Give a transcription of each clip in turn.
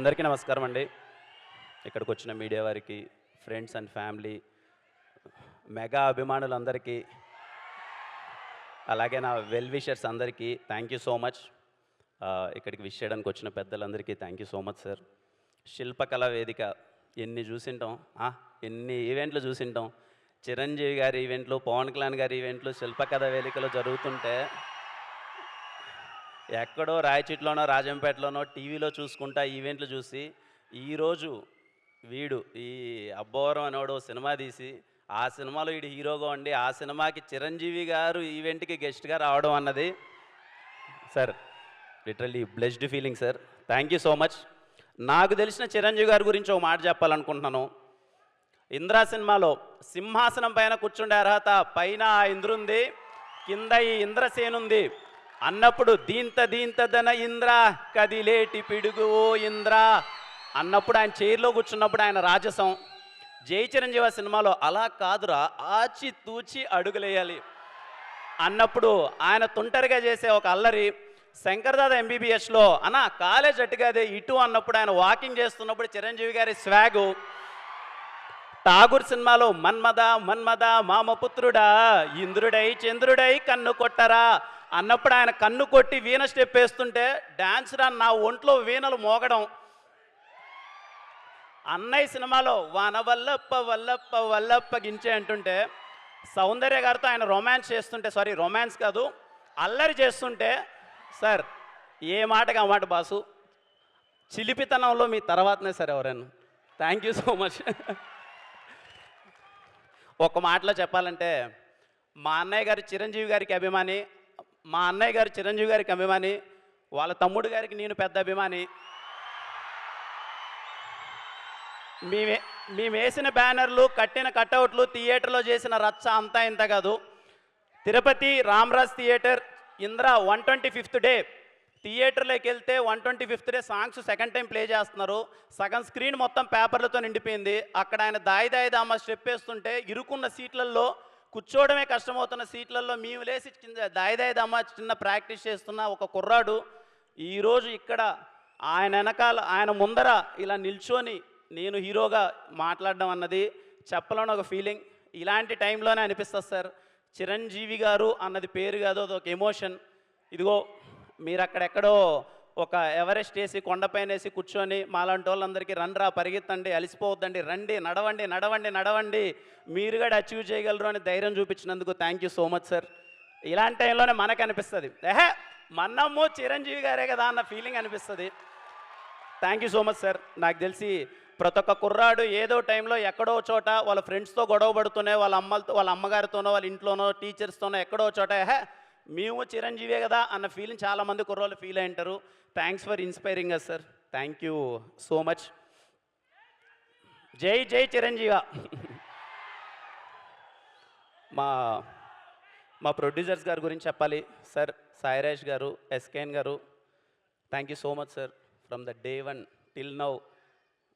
అందరికీ నమస్కారం అండి. ఇక్కడికి వచ్చిన మీడియా వారికి, ఫ్రెండ్స్ అండ్ ఫ్యామిలీ, మెగా అభిమానులందరికీ, అలాగే నా వెల్ విషర్స్ అందరికీ థ్యాంక్ యూ సో మచ్. ఇక్కడికి విష్ చేయడానికి వచ్చిన పెద్దలందరికీ thank you so much sir. Shilpakala Vedika ఎన్ని చూసింటాం, ఎన్ని ఈవెంట్లు చూసింటాం. చిరంజీవి గారి ఈవెంట్లు, పవన్ కళ్యాణ్ గారి ఈవెంట్లు శిల్పకళా వేదికలో జరుగుతుంటే ఎక్కడో రాయచీట్లోనో రాజంపేటలోనో టీవీలో చూసుకుంటా ఈవెంట్లు చూసి, ఈరోజు వీడు ఈ అబ్బోరం అనేవాడు సినిమా తీసి ఆ సినిమాలో వీడు హీరోగా ఉండి ఆ సినిమాకి చిరంజీవి గారు ఈవెంట్కి గెస్ట్గా రావడం అన్నది sir literally blessed feeling sir. Thank you so much. నాకు తెలిసిన చిరంజీవి గారి గురించి ఒక మాట చెప్పాలనుకుంటున్నాను. ఇంద్రా సినిమాలో సింహాసనం పైన కూర్చుండే అర్హత పైన ఆ ఇంద్రుంది, కింద ఈ ఇంద్రసేనుంది అన్నప్పుడు దీంతదన ఇంద్ర కదిలేటి పిడుగు ఓ ఇంద్ర అన్నప్పుడు ఆయన చైర్లో కూర్చున్నప్పుడు ఆయన రాజసం. జై చిరంజీవి సినిమాలో అలా కాదురా ఆచి తూచి అడుగులేయాలి అన్నప్పుడు ఆయన తుంటరిగా చేసే ఒక అల్లరి. శంకర్దాద ఎంబీబీఎస్లో అన్న కాలేజ్ అట్టుగాదే ఇటు అన్నప్పుడు ఆయన వాకింగ్ చేస్తున్నప్పుడు చిరంజీవి గారి స్వాగు. ఠాగూర్ సినిమాలో మన్మద మన్మద మామపుత్రుడా ఇంద్రుడై చంద్రుడై కన్ను కొట్టరా అన్నప్పుడు ఆయన కన్ను కొట్టి వీణ స్టెప్ వేస్తుంటే డాన్స్ రా నా ఒంట్లో వీణలు మోగడం. అన్నయ్య సినిమాలో వాన వల్లప్ప వల్లప్ప వల్లప్ప గించే అంటుంటే సౌందర్య గారితో ఆయన రొమాన్స్ కాదు అల్లరి చేస్తుంటే సార్ ఏ మాటకి ఆ మాట బాసు. చిలిపితనంలో మీ తర్వాతనే సార్ ఎవరైనా. Thank you so much. ఒక మాటలో చెప్పాలంటే మా అన్నయ్య గారు చిరంజీవి గారికి అభిమాని, మా అన్నయ్య గారు చిరంజీవి గారికి అభిమాని, వాళ్ళ తమ్ముడు గారికి నేను పెద్ద అభిమాని. మేము వేసిన బ్యానర్లు, కట్టిన కట్అవుట్లు, థియేటర్లో చేసిన రచ్చ అంతా ఇంత కాదు. Tirupati Ramaraj theatre Indra 125th day థియేటర్లోకి వెళ్తే 125th day songs second time play చేస్తున్నారు. సగం స్క్రీన్ మొత్తం పేపర్లతో నిండిపోయింది. అక్కడ ఆయన దాయి దామ స్టెప్ వేస్తుంటే ఇరుకున్న సీట్లలో కూర్చోవడమే కష్టమవుతున్న సీట్లలో మేము లేసి దాయి దామ చిన్న ప్రాక్టీస్ చేస్తున్న ఒక కుర్రాడు ఈరోజు ఇక్కడ ఆయన వెనకాల ఆయన ముందర ఇలా నిల్చొని నేను హీరోగా మాట్లాడడం అన్నది చెప్పలేని ఒక ఫీలింగ్. ఇలాంటి టైంలోనే అనిపిస్తుంది సార్ చిరంజీవి గారు అన్నది పేరు కాదు, అదొక ఎమోషన్. ఇదిగో మీరు అక్కడెక్కడో ఒక ఎవరెస్ట్ వేసి కొండపైన వేసి కూర్చొని మాలాంటి వాళ్ళందరికీ రండ్రా పరిగెత్తండి అలసిపోవద్దండి రండి నడవండి నడవండి నడవండి మీరు కూడా అచీవ్ చేయగలరు అని ధైర్యం చూపించినందుకు thank you so much sir. ఇలాంటి టైంలోనే మనకు అనిపిస్తుంది మన్నమ్ము చిరంజీవి గారే కదా అన్న ఫీలింగ్ అనిపిస్తుంది. Thank you so much sir. నాకు తెలిసి ప్రతి ఒక్క కుర్రాడు ఏదో టైంలో ఎక్కడో చోట వాళ్ళ ఫ్రెండ్స్తో గొడవ పడుతూనే వాళ్ళ అమ్మగారితోనో వాళ్ళ ఇంట్లోనో టీచర్స్తోనో ఎక్కడో చోట మేము చిరంజీవే కదా అన్న ఫీలింగ్ చాలామంది కుర్రోళ్ళు ఫీల్ అయ్యింటారు. Thanks for inspiring us sir. Thank you so much. జై జై చిరంజీవ. మా ప్రొడ్యూసర్స్ గారి గురించి చెప్పాలి సార్. సాయిరాజ్ గారు, ఎస్కేఎన్ గారు, thank you so much sir. From the day 1 till now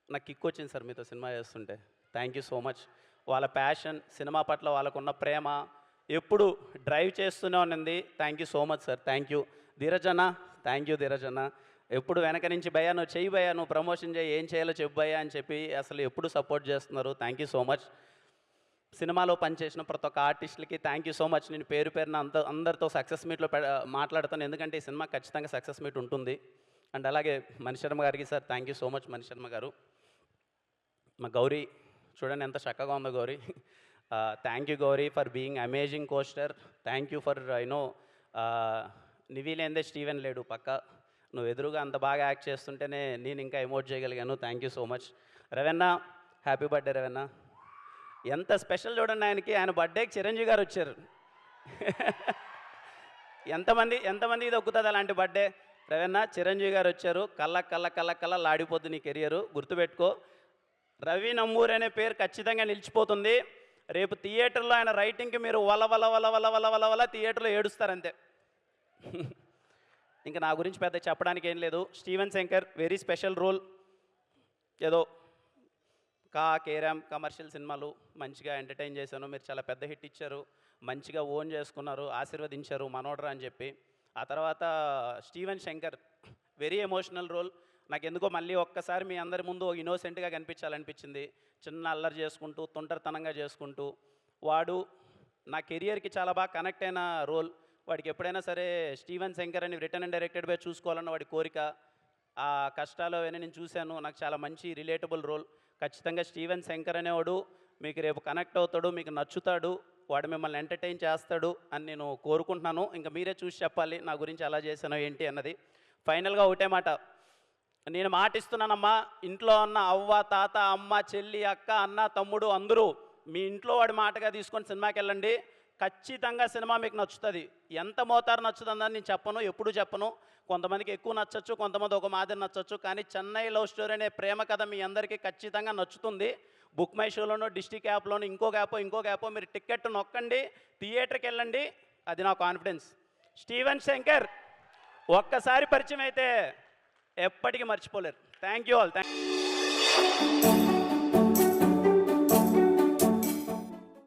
నాకు కిక్ వచ్చింది సార్ మీతో సినిమా చేస్తుంటే. Thank you so much. వాళ్ళ ప్యాషన్, సినిమా పట్ల వాళ్ళకున్న ప్రేమ ఎప్పుడు డ్రైవ్ చేస్తూనే ఉన్నది. Thank you so much sir. Thank you Dheeraj అన్న. థ్యాంక్ యూ ధీరజ్ అన్న. ఎప్పుడు వెనక నుంచి భయ్యా నువ్వు చెయ్యి భయ్యా, నువ్వు ప్రమోషన్ చేయి, ఏం చేయాలో చెప్పు భయ్యా అని చెప్పి అసలు ఎప్పుడు సపోర్ట్ చేస్తున్నారు. Thank you so much. సినిమాలో పనిచేసిన ప్రతి ఒక్క ఆర్టిస్టులకి థ్యాంక్ యూ సో మచ్. నేను పేరు పేరున అందరితో సక్సెస్ మీట్లో మాట్లాడతాను, ఎందుకంటే ఈ సినిమా ఖచ్చితంగా సక్సెస్ మీట్ ఉంటుంది. అండ్ అలాగే మణిశర్మ గారికి sir thank you so much. Manisharma గారు, మా గౌరీ చూడండి ఎంత చక్కగా ఉందో Gowri. Thank you Gowri for being amazing costar. Thank you for నివిలేందే స్టీవెన్ లేడు పక్క, నువ్వు ఎదురుగా అంత బాగా యాక్ట్ చేస్తుంటేనే నేను ఇంకా ఎమోట్ చేయగలిగాను. Thank you so much. Ravanna happy birthday Ravanna. ఎంత స్పెషల్ చూడండి ఆయనకి, ఆయన బర్త్డేకి చిరంజీవి గారు వచ్చారు. ఎంతమంది ఇది ఒక్కుతుంది అలాంటి బర్త్డే. రవెన్న చిరంజీవి గారు వచ్చారు. కళ్ళ లాడిపోద్దు నీ కెరియరు, గుర్తుపెట్టుకో. రవి నంబూరి అనే పేరు ఖచ్చితంగా నిలిచిపోతుంది. రేపు థియేటర్లో ఆయన రైటింగ్కి మీరు వల థియేటర్లో ఏడుస్తారంతే. ఇంకా నా గురించి పెద్ద చెప్పడానికి ఏం లేదు. Steven Shankar very special role. ఏదో కేరామ్ కమర్షియల్ సినిమాలు మంచిగా ఎంటర్టైన్ చేశాను. మీరు చాలా పెద్ద హిట్ ఇచ్చారు, మంచిగా ఓన్ చేసుకున్నారు, ఆశీర్వదించారు మనోడ్రా అని చెప్పి. ఆ తర్వాత Steven Shankar very emotional role. నాకు ఎందుకో మళ్ళీ ఒక్కసారి మీ అందరి ముందు ఇన్నోసెంట్గా కనిపించాలనిపించింది. చిన్న అల్లరి చేసుకుంటూ తొంటరితనంగా చేసుకుంటూ వాడు నా కెరియర్కి చాలా బాగా కనెక్ట్ అయిన రోల్. వాడికి ఎప్పుడైనా సరే స్టీవెన్ శంకర్ అని రిటర్న్ అండ్ డైరెక్టెడ్ బై చూసుకోవాలన్న వాడి కోరిక, ఆ కష్టాలు అవన్నీ నేను చూశాను. నాకు చాలా మంచి రిలేటబుల్ రోల్. ఖచ్చితంగా స్టీవెన్ శంకర్ అనేవాడు మీకు రేపు కనెక్ట్ అవుతాడు, మీకు నచ్చుతాడు, వాడు మిమ్మల్ని ఎంటర్టైన్ చేస్తాడు అని నేను కోరుకుంటున్నాను. ఇంకా మీరే చూసి చెప్పాలి నా గురించి ఎలా చేశానో ఏంటి అన్నది. ఫైనల్గా ఒకటే మాట, నేను మాటిస్తున్నానమ్మా, ఇంట్లో ఉన్న అవ్వ, తాత, అమ్మ, చెల్లి, అక్క, అన్న, తమ్ముడు అందరూ మీ ఇంట్లో వాడి మాటగా తీసుకొని సినిమాకి వెళ్ళండి. ఖచ్చితంగా సినిమా మీకు నచ్చుతుంది. ఎంత మోతారు నచ్చుతుందని నేను చెప్పను, ఎప్పుడు చెప్పను. కొంతమందికి ఎక్కువ నచ్చచ్చు, కొంతమంది ఒక మాదిరి నచ్చచ్చు. కానీ చెన్నై లవ్ స్టోరీ అనే ప్రేమ కథ మీ అందరికీ ఖచ్చితంగా నచ్చుతుంది. బుక్ మై షోలోనో, డిస్ట్రిక్ట్ యాప్లోనో, ఇంకొక యాప్ మీరు టికెట్ నొక్కండి, థియేటర్కి వెళ్ళండి. అది నా కాన్ఫిడెన్స్. స్టీవెన్ శంకర్ ఒక్కసారి పరిచయం అయితే ఎప్పటికీ మర్చిపోలేరు. Thank you all. థ్యాంక్